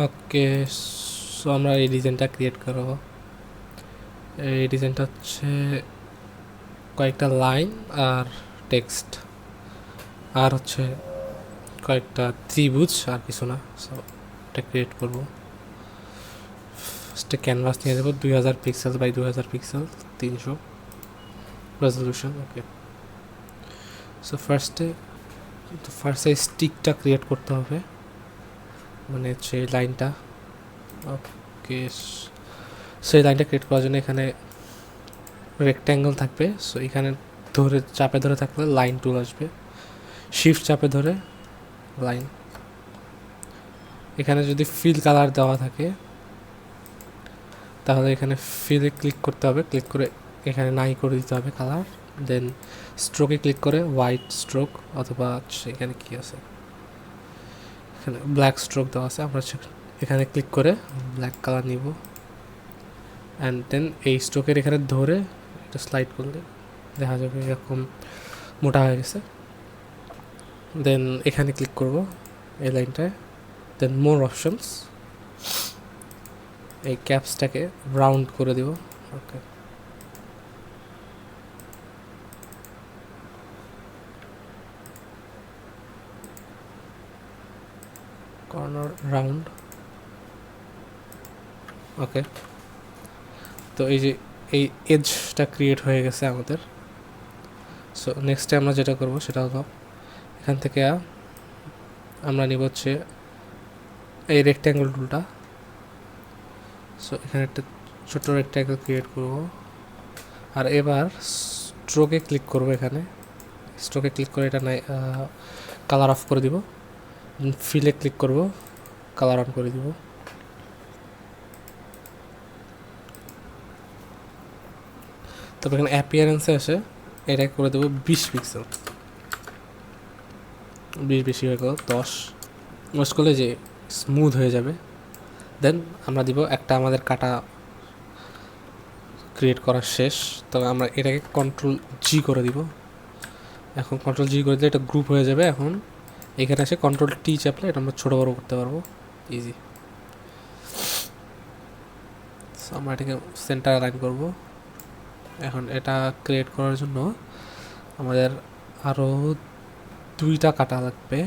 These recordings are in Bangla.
ওকে, সো আমরা এই ডিজাইনটা ক্রিয়েট করব। এই ডিজাইনটা হচ্ছে কয়েকটা লাইন আর টেক্সট, আর হচ্ছে কয়েকটা ত্রিভুজ, আর কিছু না। সো এটা ক্রিয়েট করব। ফার্স্টে ক্যানভাস নিয়ে দেবো 2000 pixel by 2000 pixel, 300 resolution. Okay, so ফার্স্টে স্টিকটা ক্রিয়েট করতে হবে, মানে হচ্ছে এই লাইনটা। ওকে, সেই লাইনটা ক্রিয়েট করার জন্য এখানে রেক্ট্যাঙ্গেল থাকবে। সো এখানে চাপে ধরে থাকলে লাইন টুল আসবে, শিফট চাপে ধরে লাইন। এখানে যদি ফিল কালার দেওয়া থাকে তাহলে এখানে ফিলে ক্লিক করতে হবে, ক্লিক করে এখানে নাই করে দিতে হবে কালার। দেন স্ট্রোকে ক্লিক করে হোয়াইট স্ট্রোক, অথবা এখানে কি আছে, এখানে ব্ল্যাক স্ট্রোক দেওয়া আছে, আমরা এখানে ক্লিক করে ব্ল্যাক কালার নিব। অ্যান্ড দেন এই স্ট্রোকের এখানে ধরে এটা স্লাইড করলে দেখা যাবে এরকম মোটা হয়ে গেছে। দেন এখানে ক্লিক করব এই লাইনটায়, দেন মোর অপশনস, এই ক্যাপসটাকে রাউন্ড করে দিব। ওকে, কর্নার রাউন্ড। ওকে, তো এই যে এই এজটা ক্রিয়েট হয়ে গেছে আমাদের। সো নেক্সটে আমরা যেটা করব সেটা হলো এখান থেকে আমরা নিব হচ্ছে এই রেক্ট্যাঙ্গেল টুলটা। সো এখানে একটা ছোট রেক্ট্যাঙ্গেল ক্রিয়েট করব, আর এবার স্ট্রোকে ক্লিক করব। এখানে স্ট্রোকে ক্লিক করে এটা কালার অফ করে দিব। ফিলে ক্লিক করব, কালার অন করে দিব। তবে এখানে অ্যাপিয়ারেন্সে আসে এটা করে দেবো 20 পিক্সেল, 20 বেশি হয়ে গেল 10 করলে যে স্মুথ হয়ে যাবে। দেন আমরা দিব একটা আমাদের কাটা ক্রিয়েট করা শেষ, তবে আমরা এটাকে কন্ট্রোল জি করে দিব। এখন কন্ট্রোল জি করে দিলে এটা গ্রুপ হয়ে যাবে। এখন এখানে এসে কন্ট্রোল টি চাপলে এটা আমরা ছোটো বড়ো করতে পারবো ইজি। আমরা এটাকে সেন্টার অ্যালাইন করব। এখন এটা ক্রিয়েট করার জন্য আমাদের আরও 2টা কাটা লাগবে,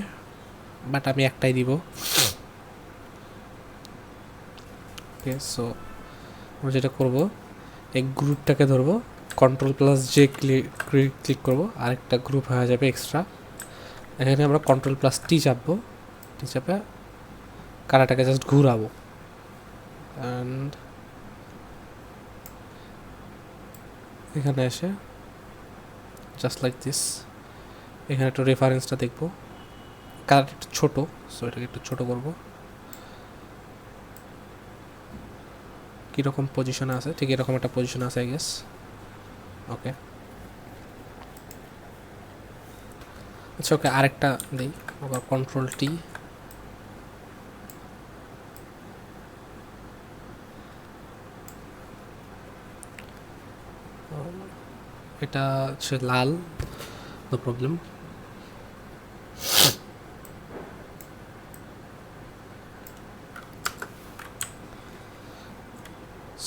বাট আমি একটাই দিব। ওকে, সো আমরা যেটা করব এই গ্রুপটাকে ধরবো, কন্ট্রোল প্লাস জে ক্লিক করব, আরেকটা গ্রুপ হয়ে যাবে এক্সট্রা। এখানে আমরা কন্ট্রোল প্লাস টি চাপবো, টি চাপে কাটাটাকে জাস্ট ঘুরাবো। অ্যান্ড এখানে এসে জাস্ট লাইক দিস, এখানে একটু রেফারেন্সটা দেখবো। কালারটা একটু ছোটো, সো এটাকে একটু ছোটো করবো। কীরকম পজিশনে আছে, ঠিক এরকম একটা পজিশন আছে আই গেস। ওকে, আচ্ছা ওকে, আরেকটা দিই, আবার কন্ট্রোল টি। এটা হচ্ছে লাল, নো প্রবলেম।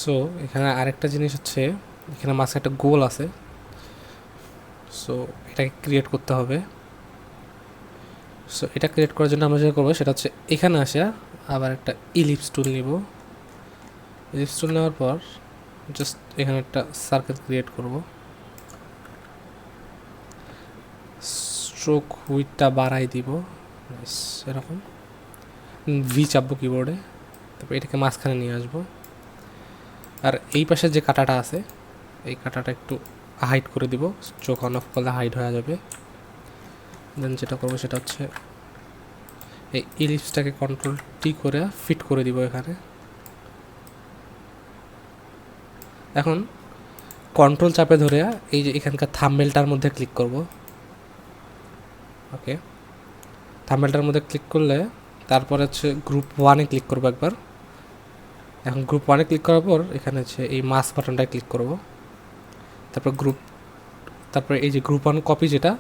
সো এখানে আরেকটা জিনিস হচ্ছে, এখানে মাঝে একটা গোল আছে, সো এটাকে ক্রিয়েট করতে হবে। সো এটা ক্রিয়েট করার জন্য আমরা যেটা করবো সেটা হচ্ছে এখানে আসে আবার একটা ইলিপস টুল নিব। ইলিপস টুল নেওয়ার পর জাস্ট এখানে একটা সার্কেল ক্রিয়েট করব। স্ট্রোক উইথটা বাড়াই দিব এরকম, ভি চাপবো কিবোর্ডে, তারপর এটাকে মাঝখানে নিয়ে আসবো। আর এই পাশে যে কাটাটা আছে এই কাটাটা একটু হাইড করে দিব, চোখ অন অফ করলে হাইড হয়ে যাবে। দেন যেটা করবো সেটা হচ্ছে এই ইলিপসটাকে কন্ট্রোল টি করে ফিট করে দিব এখানে। এখন কন্ট্রোল চাপে ধরে এই যে এখানকার থাম্বনেলটার মধ্যে ক্লিক করব। ওকে, থাম্বনেলটার মধ্যে ক্লিক করলে তারপরে হচ্ছে গ্রুপ 1-এ ক্লিক করবো একবার। এখন গ্রুপ 1-এ ক্লিক করার পর এখানে হচ্ছে এই মাস বাটনটায় ক্লিক করব। তারপরে এই যে গ্রুপ 1 কপি, যেটা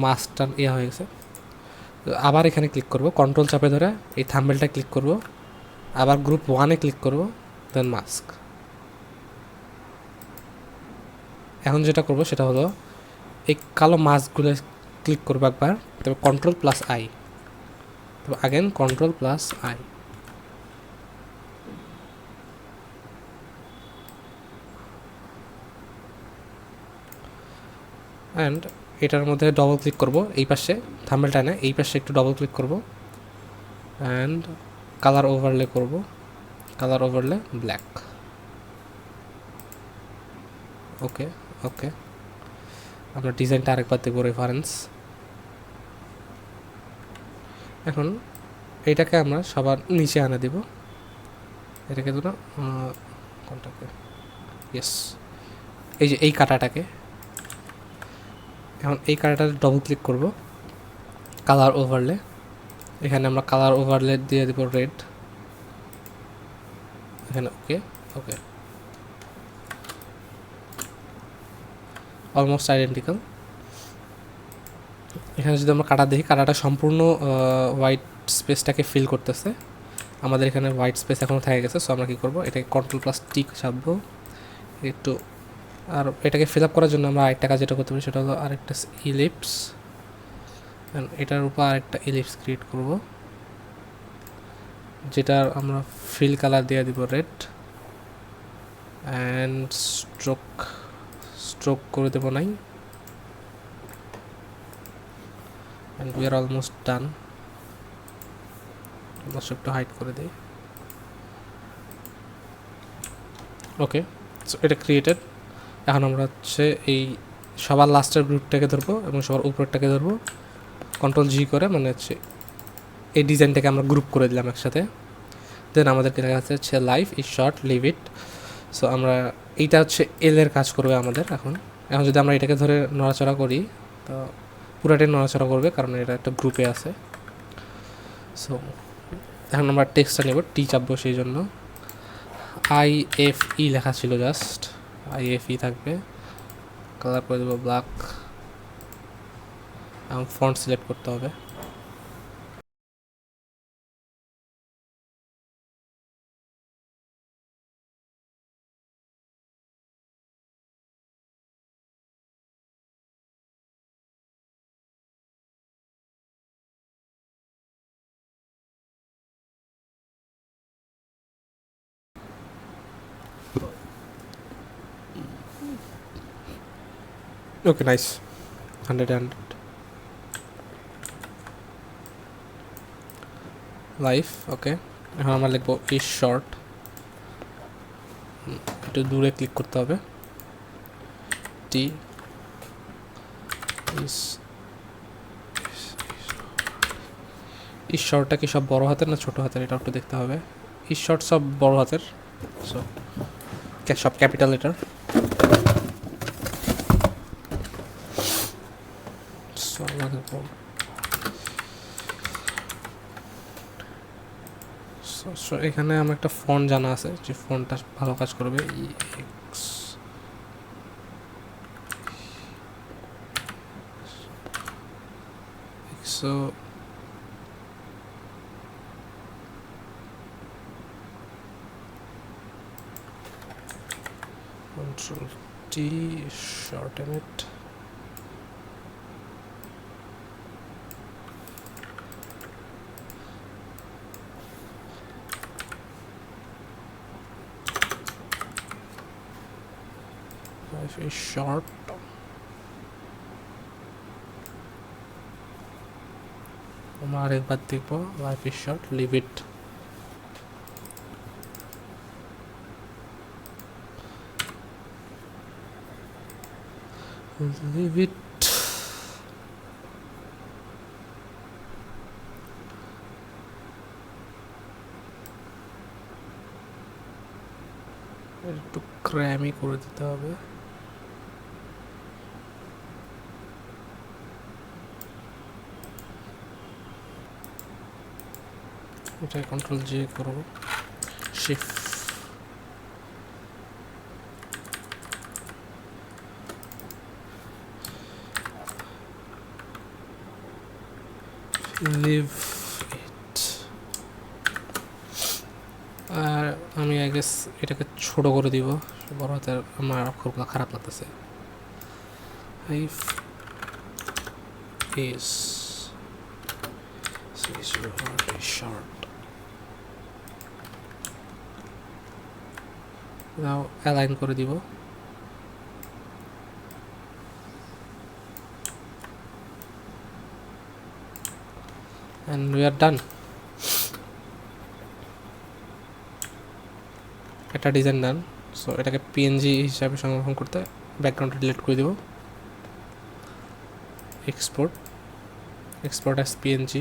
মাসটা হয়ে গেছে, আবার এখানে ক্লিক করব, কন্ট্রোল চাপে ধরে এই থাম্বনেলটা ক্লিক করব, আবার গ্রুপ 1-এ ক্লিক করব, দেন মাস্ক। এখন যেটা করব সেটা হলো এই কালো মাস্কগুলো ক্লিক করবো একবার, তবে কন্ট্রোল প্লাস আই, তবে again control plus I. And এটার মধ্যে ডবল ক্লিক করব, এই পাশে থাম্বনেলটা না, এই পাশে একটু ডবল ক্লিক করব অ্যান্ড কালার ওভারলে করব, কালার ওভারলে ব্ল্যাক। ওকে ওকে, আমরা ডিজাইনটা আরেকবার দেবো রেফারেন্স। এখন এইটাকে আমরা সবার নিচে আনে দেব, এটাকে ধরো কোনটাকে, ইয়েস, এই যে এই কাটাটাকে। এখন এই কাটাটাতে ডবল ক্লিক করব, কালার ওভারলে, এখানে আমরা কালার ওভারলে দিয়ে দেব রেড, এখানে ওকে ওকে, অলমোস্ট আইডেন্টিক্যাল। এখানে যদি আমরা কাটা দেখি, কাটাটা সম্পূর্ণ হোয়াইট স্পেসটাকে ফিল করতেছে, আমাদের এখানে হোয়াইট স্পেস এখনও থেকে গেছে। সো আমরা কী করবো, এটাকে কন্ট্রোল প্লাস টি চাপবো একটু, আর এটাকে ফিল আপ করার জন্য আমরা আরেকটা কাজ যেটা করতে পারি সেটা হলো আরেকটা ইলিপস, এটার উপর আরেকটা ইলিপস ক্রিয়েট করব, যেটার আমরা ফিল কালার দিয়ে দিব রেড, অ্যান্ড স্ট্রোক স্ট্রোক করে দেবো নাই, and we are almost done. একটু হাইড করে দিই। ওকে, সো এটা ক্রিয়েটেড। এখন আমরা হচ্ছে এই সবার লাস্টের গ্রুপটাকে ধরবো এবং সবার উপরেরটাকে ধরবো, কন্ট্রোল জি করে, মানে হচ্ছে এই ডিজাইনটাকে আমরা গ্রুপ করে দিলাম একসাথে। দেন আমাদেরকে লেখা হচ্ছে life is short live it. So আমরা এইটা হচ্ছে এল এর কাজ করবে আমাদের। এখন এখন যদি আমরা এটাকে ধরে নড়াচড়া করি তো পুরাটাই নড়াচড়া করবে, কারণ এটা একটা গ্রুপে আছে। সো এখন আমরা টেক্সটটা নেব, টি চাপবো, সেই জন্য IFE লেখা ছিল, জাস্ট IFE থাকবে, কালার করে দেবো ব্ল্যাক, এবং ফন্ট সিলেক্ট করতে হবে। ওকে, নাইস, 100 লাইফ। ওকে, এখন আমরা লিখবো ইজ শর্ট, একটু দূরে ক্লিক করতে হবে, টি ইজ শর্টটা কি সব বড় হাতের না ছোট হাতের, এটা একটু দেখতে হবে। ইজ শর্ট সব বড় হাতের, সো সব ক্যাপিটাল লেটার। সো আমরা দেখবো, সো এখানে আমার একটা ফন্ট জানা আছে যে ফন্টটা ভালো কাজ করবে, so Control T, shorten it. Life is short. আমরা আরেকবার দেখবো, life is short live it. Live it. একটু ক্র্যামি করে দিতে হবে। এটা কন্ট্রোল জে করবো, শিফট লিভ ইট। আর আমি আই গেস এটাকে ছোট করে দিব, বড় হাতের আমার খুব খারাপ লাগতেছে। Life is short. Now align করে দিব। and we are done. এটা ডিজাইন ডান। সো এটাকে পিএনজি হিসাবে সংরক্ষণ করতে ব্যাকগ্রাউন্ডটা ডিলিট করে দিব। Export as PNG.